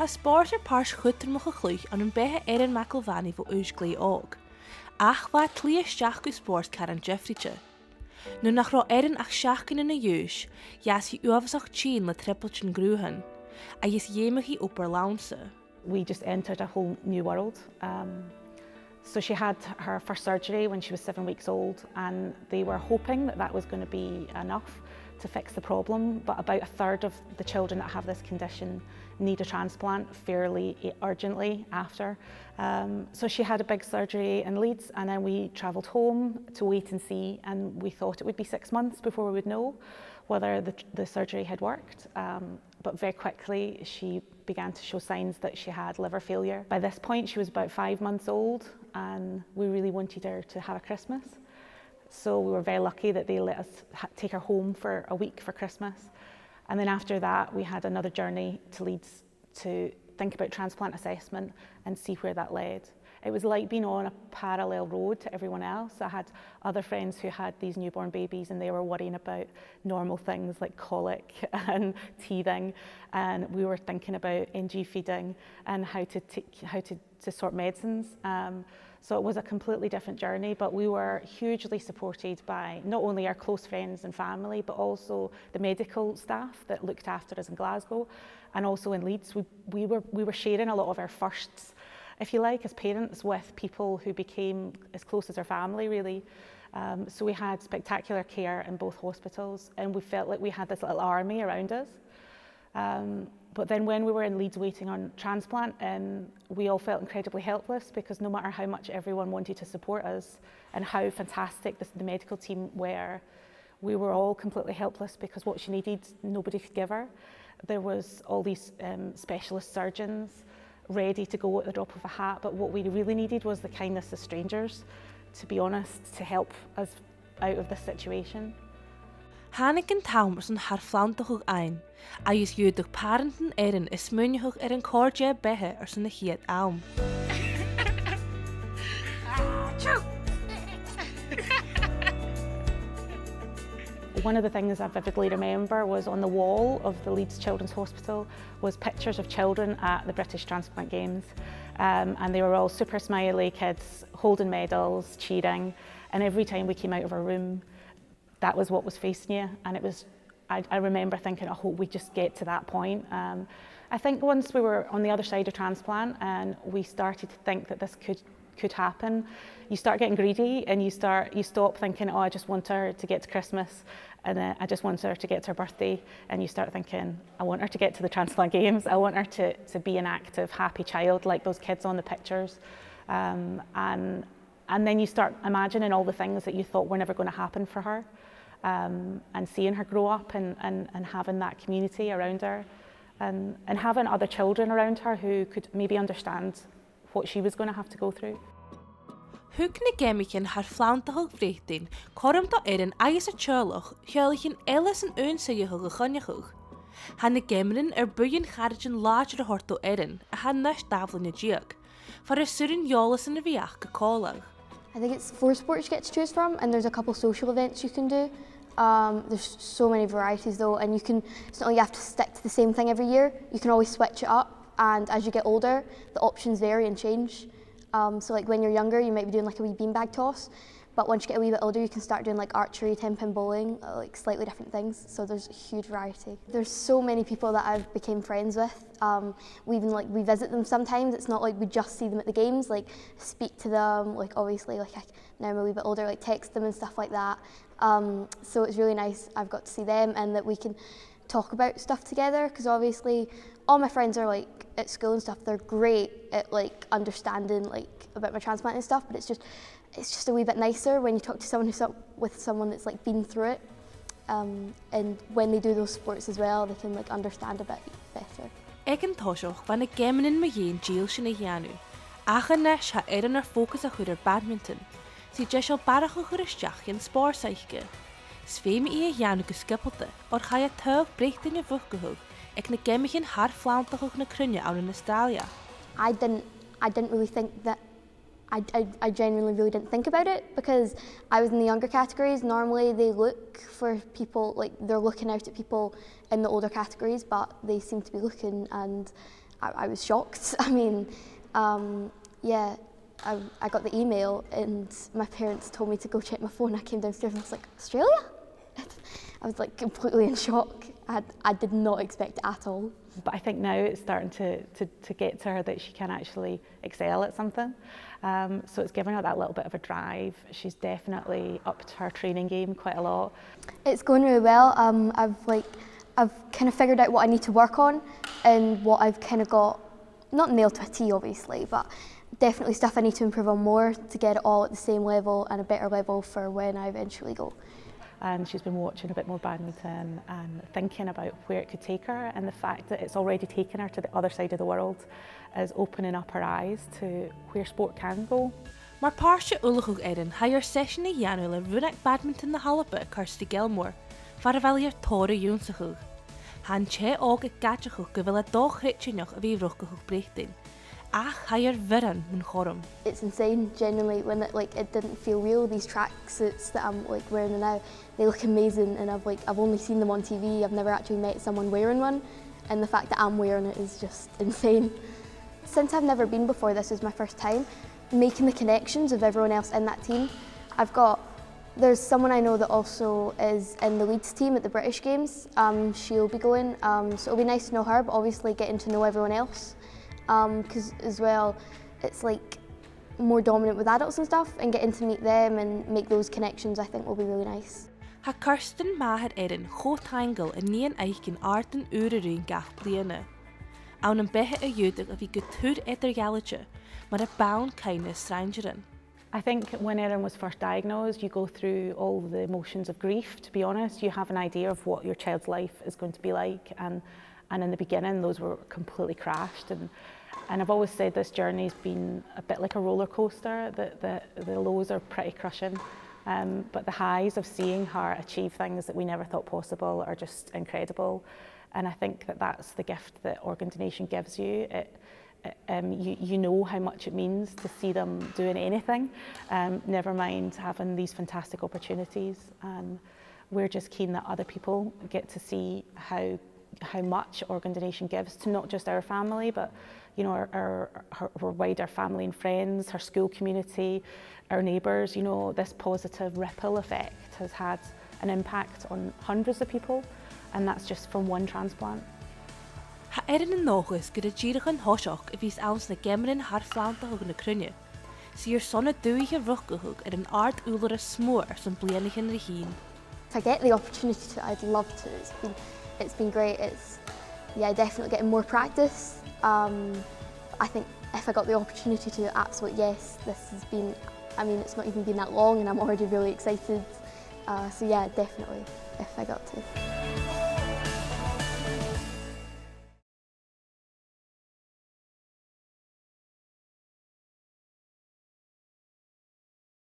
sport páirs chutar mo chluich an bethe Erin McIlvaney bh úsglí ág. Ach bha tlíisteach go sport caran Jeffreyte. Nu nach rá Erin ach seachcin in a dúis, jas hi uafasach tín le trippeltin grúhan, a is dhéimeachí upper launsa. We just entered a whole new world. So she had her first surgery when she was 7 weeks old, and they were hoping that that was going to be enough to fix the problem, but about a third of the children that have this condition need a transplant fairly urgently after. So she had a big surgery in Leeds, and then we travelled home to wait and see, and we thought it would be 6 months before we would know whether the surgery had worked. But very quickly she began to show signs that she had liver failure. By this point she was about 5 months old, and we really wanted her to have a Christmas. So we were very lucky that they let us take her home for a week for Christmas. And then after that, we had another journey to Leeds to think about transplant assessment and see where that led. It was like being on a parallel road to everyone else. I had other friends who had these newborn babies, and they were worrying about normal things like colic and teething, and we were thinking about NG feeding and how to sort medicines. So it was a completely different journey, but we were hugely supported by not only our close friends and family, but also the medical staff that looked after us in Glasgow, and also in Leeds. We were sharing a lot of our firsts, if you like, as parents with people who became as close as our family, really. So we had spectacular care in both hospitals, and we felt like we had this little army around us. But then when we were in Leeds waiting on transplant, we all felt incredibly helpless, because no matter how much everyone wanted to support us and how fantastic the medical team were, we were all completely helpless, because what she needed, nobody could give her. There was all these specialist surgeons ready to go at the drop of a hat, but what we really needed was the kindness of strangers, to be honest, to help us out of this situation. Hannig an Thar-Phlanntachadh dh'aithghearr ein, a is dúdach parentan Erin is muinneach an cordje bethe sanna chiad am. One of the things I vividly remember was on the wall of the Leeds Children's Hospital was pictures of children at the British Transplant Games, and they were all super smiley kids holding medals, cheering, and every time we came out of our room, that was what was facing you, and it was. I remember thinking, I hope we just get to that point. I think once we were on the other side of transplant and we started to think that this could happen, you start getting greedy, and you stop thinking, oh, I just want her to get to Christmas, and I just want her to get to her birthday, and you start thinking, I want her to get to the Transplant Games, I want her to be an active, happy child like those kids on the pictures. And then you start imagining all the things that you thought were never going to happen for her, and seeing her grow up and having that community around her, and having other children around her who could maybe understand what she was going to have to go through. Hug na Geamaichean Thar-Phlanntachadh bhréithtín, chorm tá Erin agus a teolach, cheolachin eile san únsaíocha go chonneachach. Ha na Geamairin buin charjin láidir a hortó Erin, a ha nuis daflan na diag, for a surin yolas in a bhiach go cálag. I think it's 4 sports you get to choose from, and there's a couple social events you can do. There's so many varieties though, and it's not like you have to stick to the same thing every year. You can always switch it up, and as you get older, the options vary and change. So like when you're younger, you might be doing like a wee beanbag toss, but once you get a wee bit older, you can start doing like archery, 10-pin bowling, like slightly different things. So there's a huge variety. There's so many people that I've became friends with. We even we visit them sometimes. It's not like we just see them at the games, like speak to them, like obviously now I'm a wee bit older, like text them and stuff like that. So it's really nice I've got to see them, and that we can talk about stuff together, because obviously all my friends are like at school and stuff, they're great at like understanding like about my transplant and stuff, but it's just a wee bit nicer when you talk to someone that's like been through it, and when they do those sports as well, they can like understand a bit better. Ag an toiseach van na Geamairin ma dhéon díal sin na dheanú, ach an neis ha Erin fócus a chuir badminton, si deisial barrachd chuir isteach an spórsaiche. Sfeim a dheanú go skipelte, or cha a tuag breichtain a bhuchgahug, ag na Geamaichean Thar-Phlanntachadh na Cruinne out in Astràilia. I didn't really think that. I genuinely really didn't think about it, because I was in the younger categories. Normally they look for people, like they're looking out at people in the older categories, but they seem to be looking, and I was shocked. I mean, yeah, I got the email and my parents told me to go check my phone. I came downstairs and I was like, Australia? I was like completely in shock. I did not expect it at all. But I think now it's starting to get to her that she can actually excel at something. So it's given her that little bit of a drive. She's definitely upped her training game quite a lot. It's going really well. I've kind of figured out what I need to work on and what I've kind of got, not nailed to a T obviously, but definitely stuff I need to improve on more to get it all at the same level and a better level for when I eventually go. And she's been watching a bit more badminton and thinking about where it could take her, and the fact that it's already taken her to the other side of the world is opening up her eyes to where sport can go. Maar páirse ullachug Erin ha session na dheanú le runach badminton na ALBA Kirsty Gilmour, far a bhealíar tóra dúnsachug. Han che ága gatachug go bhfuil a dh'aithghearr a bhí ruchachug brechtin. Ach hair viran mun chorum. It's insane, genuinely, when it didn't feel real. These tracksuits that I'm wearing now, they look amazing, and I've only seen them on TV. I've never actually met someone wearing one, and the fact that I'm wearing it is just insane. Since I've never been before, this is my first time making the connections of everyone else in that team. There's someone I know that also is in the Leeds team at the British Games. She'll be going, so it'll be nice to know her, but obviously getting to know everyone else. Because as well, it's like more dominant with adults and stuff, and getting to meet them and make those connections I think will be really nice. Ha Kirsten had Erin groot en nie een eigen aarden urenruin gach bliene. Aan een behe a judig of he good hood dh'aithghearr, maar a bound kindness strangerin. I think when Erin was first diagnosed, you go through all the emotions of grief, to be honest. You have an idea of what your child's life is going to be like, and in the beginning those were completely crashed. And I've always said this journey's been a bit like a roller coaster. The lows are pretty crushing, but the highs of seeing her achieve things that we never thought possible are just incredible. And I think that that's the gift that organ donation gives you. You know how much it means to see them doing anything, never mind having these fantastic opportunities. And we're just keen that other people get to see how much organ donation gives to not just our family, but you know, her wider family and friends, her school community, our neighbours. You know, this positive ripple effect has had an impact on hundreds of people, and that's just from one transplant. Ha Erin in nógus gyda ddíreachan hoiseach a bhís ans na Geamaichean Thar-Phlanntachadh na Cruinne. Sír sonna dúithe ruchachug an ard úlar a smór san blianachan na hín. If I get the opportunity to, I'd love to. It's been great. Yeah, definitely getting more practice. I think if I got the opportunity to, absolutely yes. This has been, I mean, it's not even been that long and I'm already really excited. So yeah, definitely, if I got to.